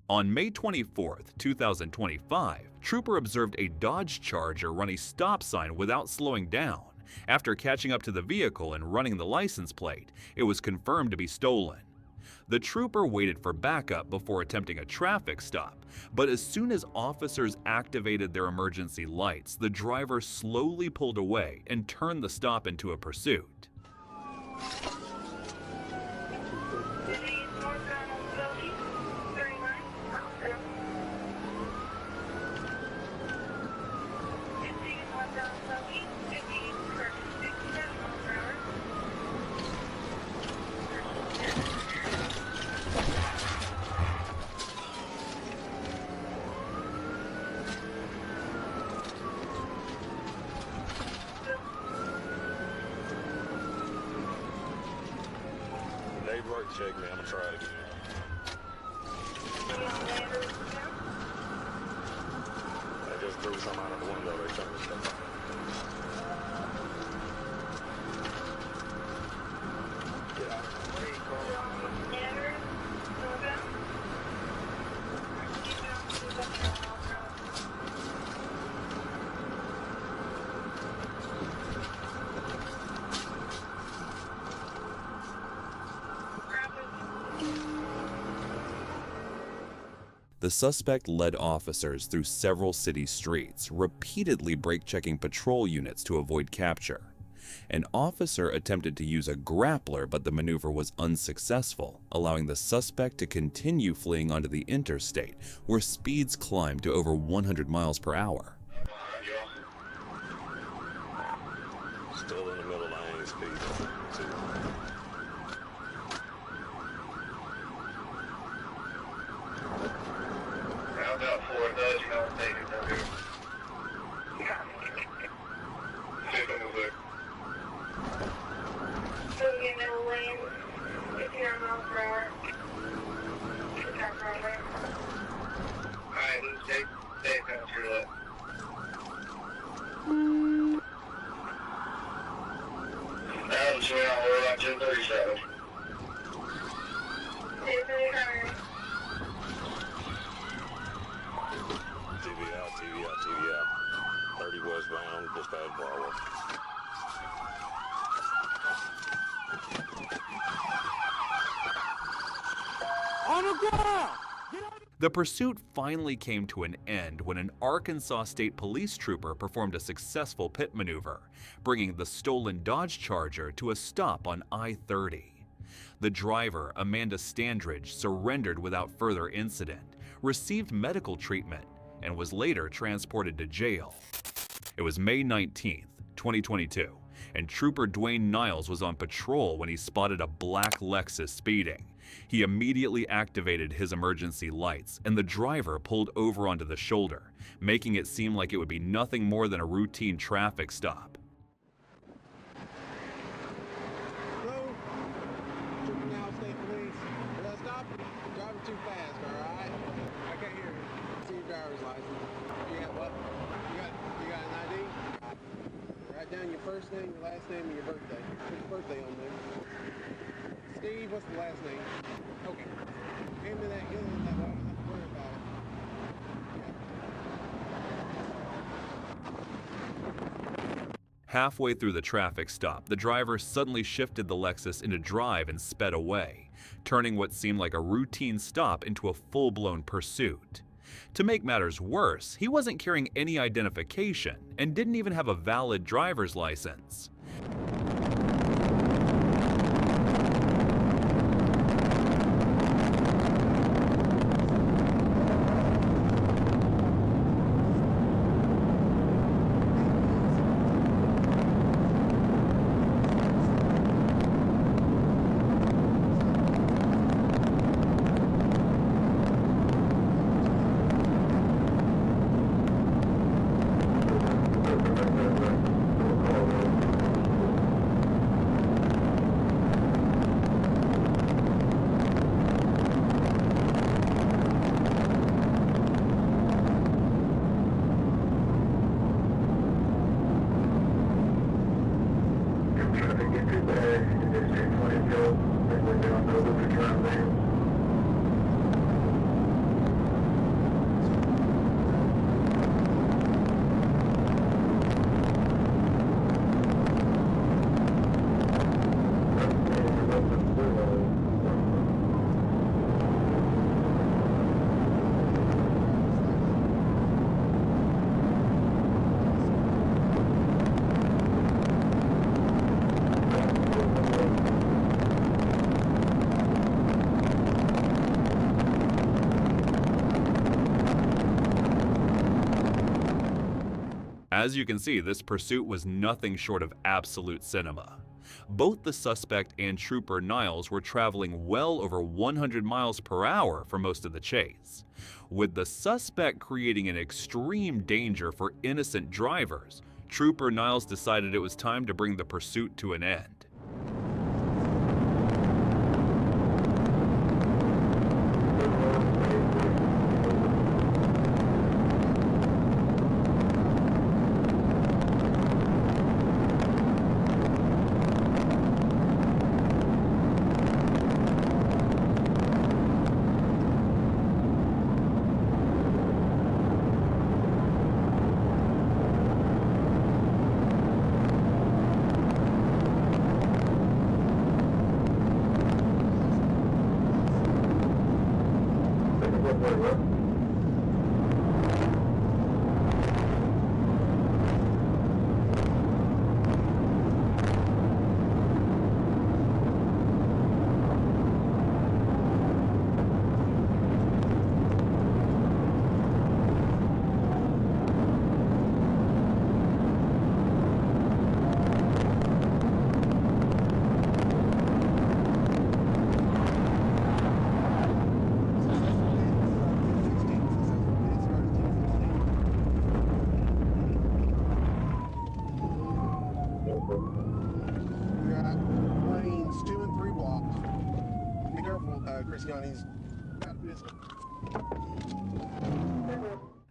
On May 24, 2025, Trooper observed a Dodge Charger run a stop sign without slowing down. After catching up to the vehicle and running the license plate, it was confirmed to be stolen. The trooper waited for backup before attempting a traffic stop, but as soon as officers activated their emergency lights, the driver slowly pulled away and turned the stop into a pursuit. Check me, I'm gonna try it again. I just threw some out of the window, they turned the stuff on. The suspect led officers through several city streets, repeatedly brake-checking patrol units to avoid capture. An officer attempted to use a grappler, but the maneuver was unsuccessful, allowing the suspect to continue fleeing onto the interstate, where speeds climbed to over 100 miles per hour. Still in the middle lane, speed. About 4 does, you know, take it over here. Take them over there. So you know lane, 59 miles per hour. Alright, let's take that through that. That was around, we're around 237. 237. TV out. 30 westbound, dispatch Bravo. On the ground! The pursuit finally came to an end when an Arkansas State Police trooper performed a successful pit maneuver, bringing the stolen Dodge Charger to a stop on I-30. The driver, Amanda Standridge, surrendered without further incident, received medical treatment, and was later transported to jail. It was May 19, 2022, and Trooper Dwayne Niles was on patrol when he spotted a black Lexus speeding. He immediately activated his emergency lights, and the driver pulled over onto the shoulder, making it seem like it would be nothing more than a routine traffic stop. Hello? Trooper Niles State Police. Will I stop? You're driving too fast, alright? I can't hear you. See your driver's license. You got what? You got an ID? Write down your first name, your last name, and your birthday. Put your birthday on there. Steve, what's the last name? Okay. Hand me that gun, that way I don't have to worry about it. Halfway through the traffic stop, the driver suddenly shifted the Lexus into drive and sped away, turning what seemed like a routine stop into a full-blown pursuit. To make matters worse, he wasn't carrying any identification and didn't even have a valid driver's license. As you can see, this pursuit was nothing short of absolute cinema. Both the suspect and Trooper Niles were traveling well over 100 miles per hour for most of the chase, with the suspect creating an extreme danger for innocent drivers. Trooper Niles decided it was time to bring the pursuit to an end.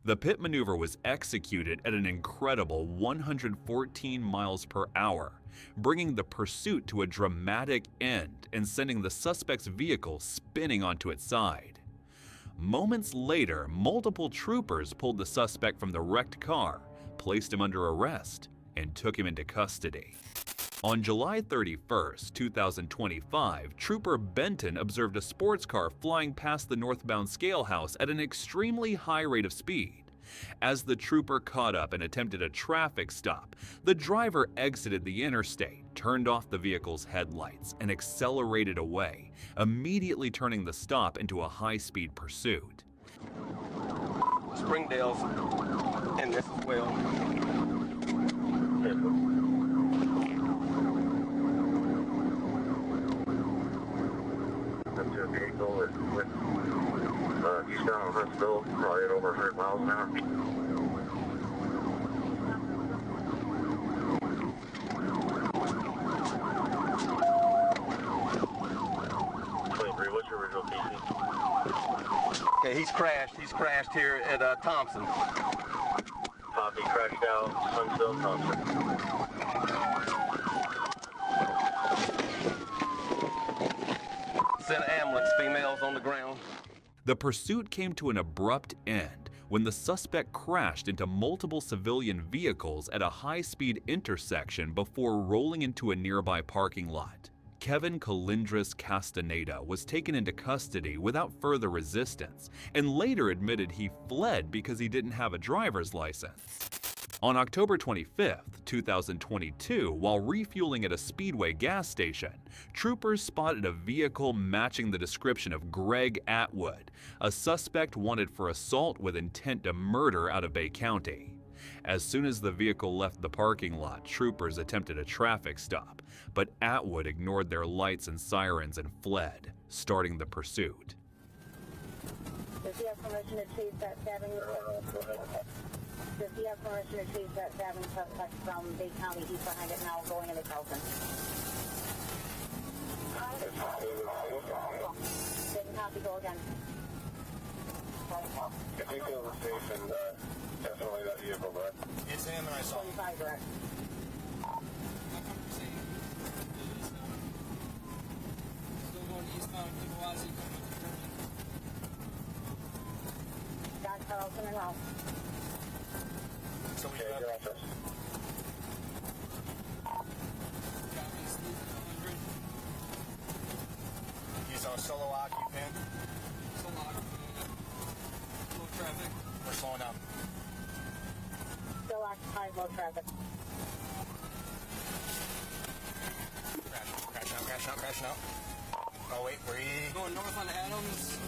The pit maneuver was executed at an incredible 114 miles per hour, bringing the pursuit to a dramatic end and sending the suspect's vehicle spinning onto its side. Moments later, multiple troopers pulled the suspect from the wrecked car, placed him under arrest, and took him into custody. On July 31st, 2025, Trooper Benton observed a sports car flying past the northbound scale house at an extremely high rate of speed. As the trooper caught up and attempted a traffic stop, the driver exited the interstate, turned off the vehicle's headlights, and accelerated away, immediately turning the stop into a high-speed pursuit. Springdale's in this as well. The vehicle is with eastbound on Huntsville, probably at over 100 miles an hour. What's your original PC? Okay, he's crashed here at Thompson. Copy, crashed out, Huntsville, Thompson. Sent an ambulance, females on the ground. The pursuit came to an abrupt end when the suspect crashed into multiple civilian vehicles at a high-speed intersection before rolling into a nearby parking lot. Kevin Colindres Castaneda was taken into custody without further resistance and later admitted he fled because he didn't have a driver's license. On October 25, 2022, while refueling at a Speedway gas station, troopers spotted a vehicle matching the description of Greg Atwood, a suspect wanted for assault with intent to murder out of Bay County. As soon as the vehicle left the parking lot, troopers attempted a traffic stop, but Atwood ignored their lights and sirens and fled, starting the pursuit. Does he have permission to chase that stabbing suspect? Does he have permission to chase that stabbing suspect from Bay County? He's behind it now, going into Kelton. Didn't copy, go again. If he feels safe and definitely that vehicle, but It's him and I saw him. 25 direct. Still going eastbound, Kibawasi, coming up the Got Carlson and Ralph. So we okay, got you're off this. East Loop 100. He's on solo occupant. Solo occupant. Low traffic. We're slowing down. Still occupied, low traffic. Crashing out. Oh wait, going north on Adams.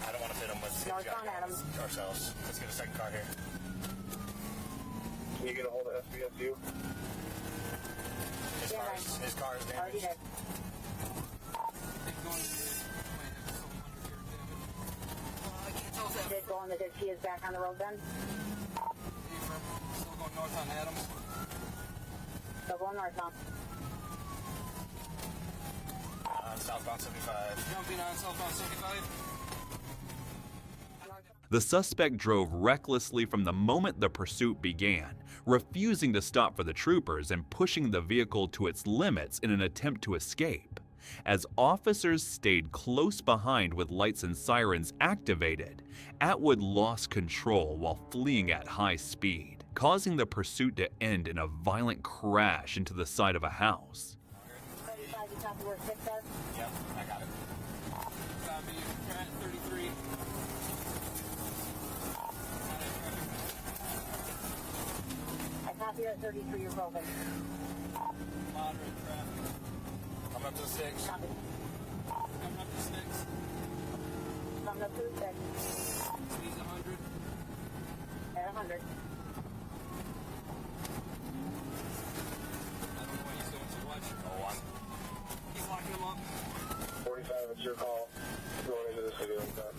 I don't want to fit him. Let's North on Adams. ourselves. Let's get a second car here. BSU. His car is Already damaged. hit. I can't tell if that. Did go in the ditch. He is back on the road then. Still going north on Adams. So going north now. Southbound 75. Jumping on southbound 75. The suspect drove recklessly from the moment the pursuit began, refusing to stop for the troopers and pushing the vehicle to its limits in an attempt to escape. As officers stayed close behind with lights and sirens activated, Atwood lost control while fleeing at high speed, causing the pursuit to end in a violent crash into the side of a house. 35, you copy where 6 is? Yep, I got it. Copy, Trent 33. I copy you at 33, you're broken. Moderate traffic. Coming up to 6. Copy. Coming up to 6. Coming up to 6. Speed's 100. At 100. I don't know what he's doing, so watch. Oh, one. He's locking him up. 45, it's your call. Going into the city like that.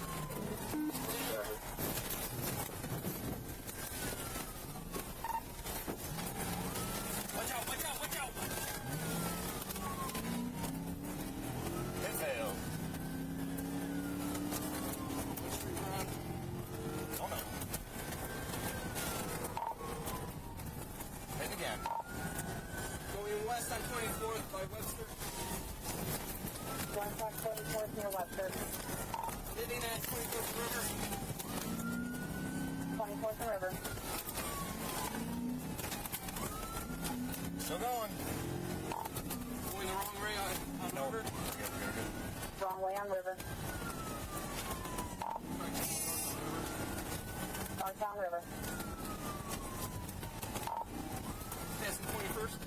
Watch out, watch out, watch out! It failed. Which street we're on? Oh no. Hit again. Going west on 24th by Webster. 124th near Webster. Hitting at 24th River. 24th and River. Still going. Going the wrong way on River. Good. Wrong way on River. Northbound River. Passing 21st.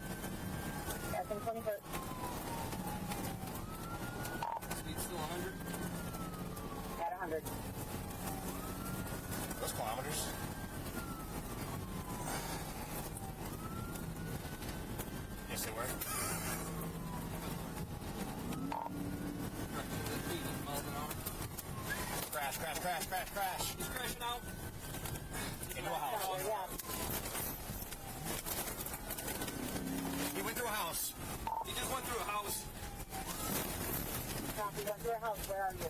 Passing 21st. Speed still 100. At 100. Those kilometers. Yes, they were. Crash, crash, crash, crash, crash. He's crashing out. Into a house. Oh, yeah. He went through a house. He just went through a house. Copy, went to your house. Where are you?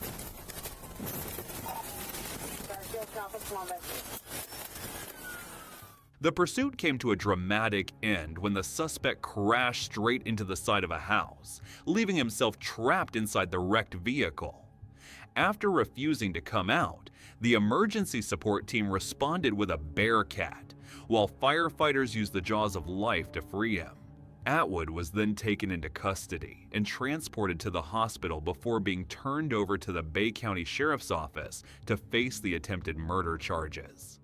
Garfield, south of Columbus. The pursuit came to a dramatic end when the suspect crashed straight into the side of a house, leaving himself trapped inside the wrecked vehicle. After refusing to come out, the emergency support team responded with a Bearcat, while firefighters used the jaws of life to free him. Atwood was then taken into custody and transported to the hospital before being turned over to the Bay County Sheriff's Office to face the attempted murder charges.